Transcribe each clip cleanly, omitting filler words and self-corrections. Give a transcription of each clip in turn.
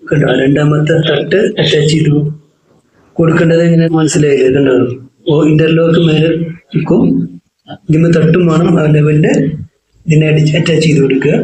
കണ്ടോ രണ്ടാമത്തെ തട്ട് അറ്റാച്ച് ചെയ്തു കൊടുക്കേണ്ടത് എങ്ങനെ മനസ്സിലായില്ലേ കണ്ടോ ഇന്റർലോക്ക് മേലെ നിൽക്കും ഇതിന് തട്ടും വേണം ആ ലെവലിന്റെ ഇതിനെ അറ്റാച്ച് ചെയ്ത് കൊടുക്കുക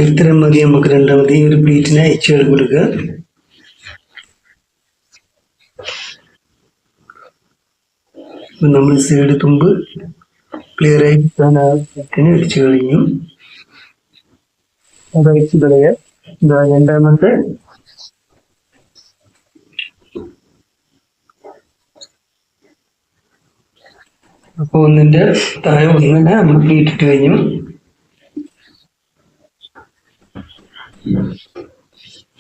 ഇത്രയും മതി നമുക്ക് രണ്ടാമത് ഈ ഒരു പ്ലീറ്റിനെ അയച്ചു കൊടുക്കുക നമ്മൾ സൈഡ് തുമ്പ് ക്ലിയർ ആയി അടിച്ചു കഴിഞ്ഞു അത് അയച്ചു കളയുക രണ്ടാമത്തെ അപ്പൊ ഒന്നിന്റെ താഴെ ഒന്നിനെ നമ്മൾ പ്ലീറ്റിട്ട് കഴിഞ്ഞു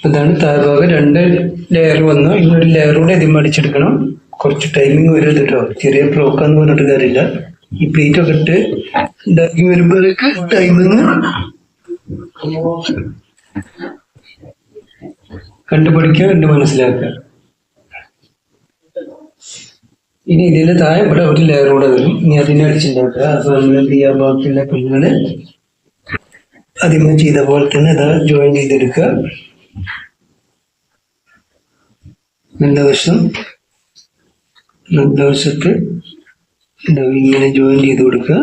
അതാണ് താഴ്ഭാഗം രണ്ട് ലെയർ വന്നു ഇന്നൊരു ലെയർ കൂടെ ഇതിന് അടിച്ചെടുക്കണം കുറച്ച് ടൈമിങ് വരും കേട്ടോ ചെറിയ ബ്ലോക്കാന്ന് പറഞ്ഞിട്ട് കാര്യമില്ല ഈ പ്ലേറ്റ് ഒക്കെ ഇട്ട് ഉണ്ടാക്കി വരുമ്പോഴേക്ക് ടൈമിങ് കണ്ടുപിടിക്കുക കണ്ട് മനസ്സിലാക്കുക ഇനി ഇതിന്റെ താഴെ ഇവിടെ ഒരു ലെയർ കൂടെ വരും ഇനി അതിനെ അടിച്ചുണ്ടാക്കുക അപ്പൊ നമ്മൾ എന്ത് ചെയ്യാൻ ബാക്കിയുള്ള പിന്നുകള് ആദ്യമേ ചെയ്ത പോലെ തന്നെ അത് ജോയിൻ ചെയ്തെടുക്കുക നല്ല വശത്ത് ഇങ്ങനെ ജോയിൻ ചെയ്ത് കൊടുക്കുക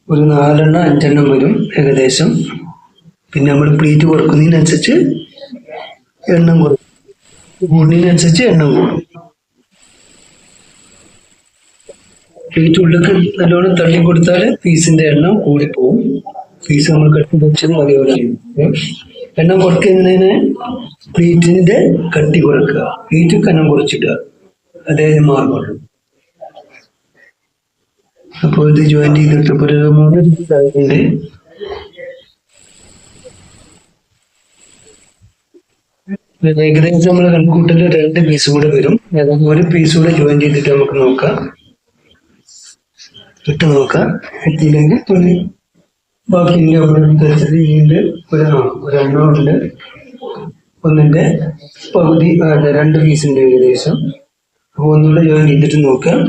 ഒരു 4 5 വരും ഏകദേശം പിന്നെ നമ്മൾ പ്ലീറ്റ് കുറക്കുന്നതിനനുസരിച്ച് എണ്ണം കുറക്കും കൂടുന്നതിനനുസരിച്ച് എണ്ണം കൂടും പ്ലീറ്റ് ഉള്ളിലേക്ക് നല്ലോണം തള്ളി കൊടുത്താൽ പീസിന്റെ എണ്ണം കൂടിപ്പോവും പീസ് നമ്മൾ കട്ടി വെച്ചതും അതേപോലെ എണ്ണം കുറയ്ക്കുന്നതിന് പ്ലീറ്റിന്റെ കട്ടി കുറക്കുക പ്ലീറ്റ് കനം കുറച്ചിടുക അതേ മാറുള്ളൂ അപ്പോൾ ഇത് ജോയിൻ ചെയ്തിട്ട് ഒരു 3 രീതിയിലായിട്ടുണ്ട് ഏകദേശം നമ്മൾ കണക്കൂട്ടല് 2 പീസ് കൂടെ വരും ഒരു പീസ് കൂടെ ജോയിൻ ചെയ്തിട്ട് നമുക്ക് നോക്കാം ഇട്ട് നോക്കാം എത്തിയില്ലെങ്കിൽ തുണി ബാക്കി ഒരെണ്ണം ഉണ്ട് ഒന്നിന്റെ പകുതി 2 പീസുണ്ട് ഏകദേശം അപ്പൊ ഒന്നുകൂടെ ജോയിൻ ചെയ്തിട്ട് നോക്കാം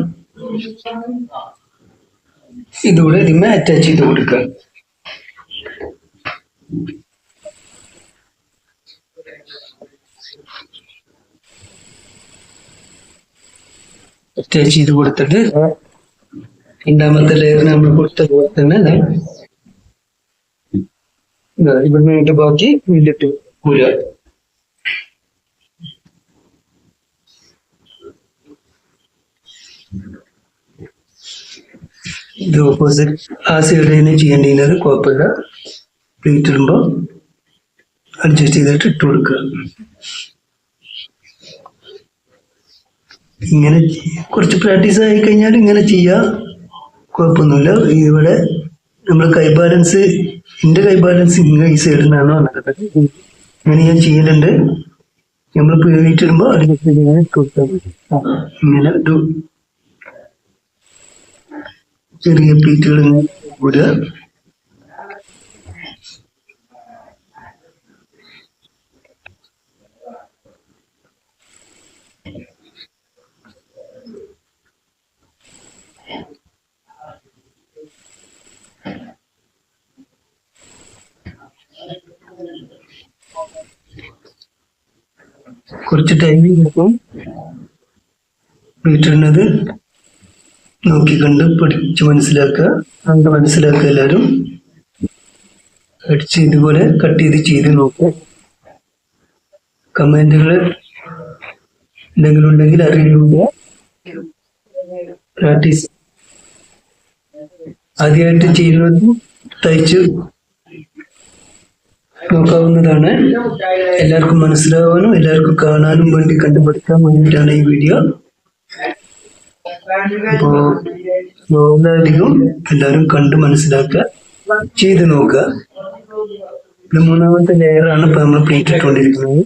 ഇതുകൂടെ ഇതിന്മേ അറ്റാച്ച് ചെയ്ത് കൊടുക്കുക അറ്റാച്ച് ചെയ്ത് കൊടുത്തിട്ട് രണ്ടാമത്തെ ലെയറിന് നമ്മൾ കൊടുത്ത പോലെ തന്നെ ഇവിടെ ബാക്കി വീട്ടിട്ട് കൂര ഇത് ഓപ്പോസിറ്റ് ആ സൈഡ് തന്നെ ചെയ്യേണ്ടിയിരുന്നത് കുഴപ്പമില്ല പ്ലേറ്റ് ഇടുമ്പോൾ അഡ്ജസ്റ്റ് ചെയ്തിട്ട് ഇട്ട് കൊടുക്കുക ഇങ്ങനെ കുറച്ച് പ്രാക്ടീസ് ആയി കഴിഞ്ഞാൽ ഇങ്ങനെ ചെയ്യാം കുഴപ്പമൊന്നുമില്ല ഇവിടെ നമ്മൾ കൈ ബാലൻസ് എൻ്റെ കൈ ബാലൻസ് ഇങ്ങനെ ഈ സൈഡിൽ നിന്നാണോ നടക്കുന്നത് ഇങ്ങനെ ഞാൻ ചെയ്യലുണ്ട് നമ്മൾ പ്ലേറ്റ് ഇടുമ്പോൾ അഡ്ജസ്റ്റ് ഇങ്ങനെ കൊടുത്താൽ മതി ഇങ്ങനെ ഒരു ചെറിയ പ്ലേറ്റുകൾ കൂടുക കുറച്ച് ടൈമിംഗ് എടുക്കും. പ്ലീറ്റിടുന്നത് നോക്കിക്കണ്ട് പഠിച്ച് മനസ്സിലാക്കുക. അങ്ങനെ മനസ്സിലാക്കുക. എല്ലാവരും അടിച്ച് ഇതുപോലെ കട്ട് ചെയ്ത് നോക്കുക. കമന്റുകൾ എന്തെങ്കിലും ഉണ്ടെങ്കിൽ അറിയില്ല. പ്രാക്ടീസ് ആദ്യമായിട്ട് ചെയ്യുന്നത് തയ്ച്ച് നോക്കാവുന്നതാണ്. എല്ലാവർക്കും മനസ്സിലാവാനും എല്ലാവർക്കും കാണാനും വേണ്ടി കണ്ടുപിടിക്കാൻ വേണ്ടിയിട്ടാണ് ഈ വീഡിയോ. അപ്പോ നോവലധികം എല്ലാവരും കണ്ട് മനസ്സിലാക്കുക, ചെയ്ത് നോക്കുക. ഇത് മൂന്നാമത്തെ ലെയറാണ് ഇപ്പൊ നമ്മൾ പ്ലേറ്റ് ഇട്ടുകൊണ്ടിരിക്കുന്നത്.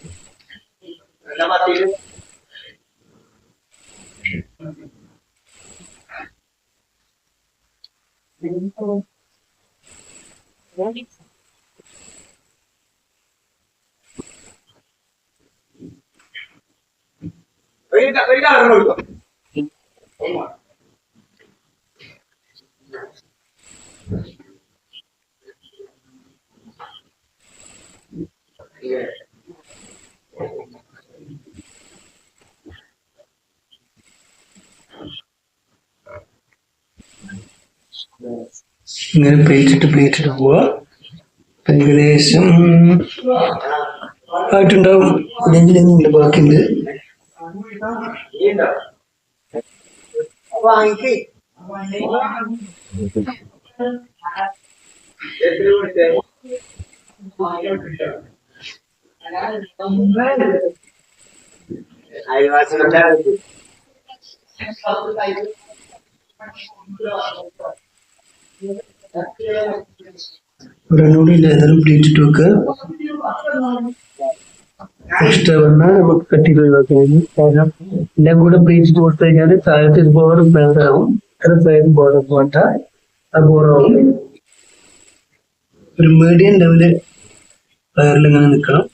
ഇങ്ങനെ പ്ലേറ്റ് പോവുക. ഏകദേശം ആയിട്ടുണ്ടാവും. നെഞ്ചിലെങ്ങുണ്ട് ബാക്കിയുണ്ട്. ഒരെണ്ണൂടി ഇല്ല, ഏതായാലും പ്ലേറ്റ് ഇട്ട് വെക്കുക. എക്സ്ട്രാ വന്നാൽ നമുക്ക് കട്ട് ചെയ്ത് ഒഴിവാക്കാൻ. കാരണം എല്ലാം കൂടെ പ്ലേറ്റ് ഇട്ട് കൊടുത്തു കഴിഞ്ഞാൽ താഴത്തെ ബോർഡർ ബേറാവും. അത് സൈഡ് ബോർഡർ പോട്ട ആ ബോറാവും. ഒരു മീഡിയം ലെവല് വയറിൽ ഇങ്ങനെ നിൽക്കണം.